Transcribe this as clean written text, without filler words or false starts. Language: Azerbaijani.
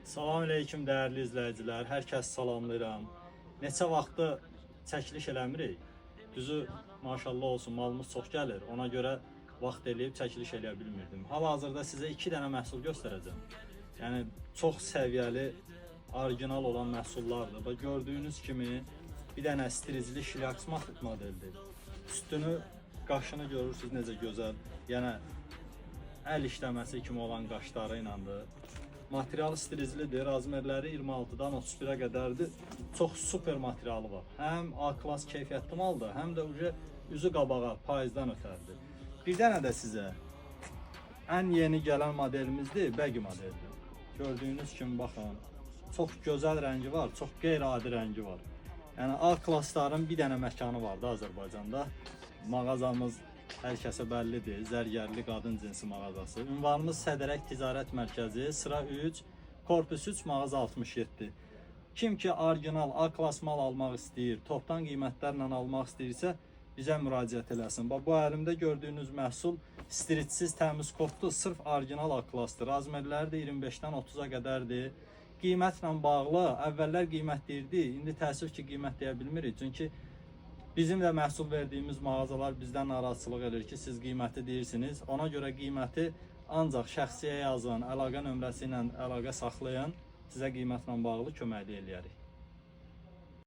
Salam aleyküm dəyərli izləyicilər, hər kəs salamlayıram. Neçə vaxtdır çəkiliş eləmirik. Düzü maşallah olsun malımız çox gəlir. Ona görə vaxt eləyib çəkiliş eləyə bilmirdim. Hal-hazırda sizə 2 dənə məhsul göstərəcəm. Yəni çox səviyyəli, orijinal olan məhsullardır. Və gördüyünüz kimi bir dənə stilizli şilyaks modeldir. Üstünü, qaşını görürsünüz necə gözəl. Yəni əl işləməsi kimi olan qaşları iləndir. Material stilizlidir, razmerləri 26-dan 31-ə qədərdir. Çox super materialı var. Həm A klass keyfiyyətli maldır, həm də üzü qabağa, payızdan ötərdir. Bir dənə də sizə ən yeni gələn modelimizdir, Bəgi modeldir. Gördüyünüz kimi baxın, çox gözəl rəngi var, çox qeyri-adi rəngi var. Yəni A klassların bir dənə məkanı vardı Azərbaycanda. Mağazamız hər kəsə bəllidir, zərgərli qadın cinsi mağazası. Ünvanımız Sədərək Ticarət Mərkəzi, sıra 3, korpus 3, mağaza 67. Kim ki orijinal A klass mal almaq istəyir, topdan qiymətlərlə almaq istəyirsə, bizə müraciət eləsin. Bu əlimdə gördüyünüz məhsul stiritsiz, təmiz kopdur, sırf orijinal A klassdır. Razmerləri də 25-dən 30-a qədərdir. Qiymətlə bağlı, əvvəllər qiymət deyirdi, indi təəssüf ki, qiymət deyə bilmirik. Çünki bizim də məhsul verdiyimiz mağazalar bizdən narazılıq edir ki, siz qiyməti deyirsiniz. Ona görə qiyməti ancaq şəxsiyə yazın, əlaqə nömrəsi ilə əlaqə saxlayın. Sizə qiymətlə bağlı köməklik eləyərik.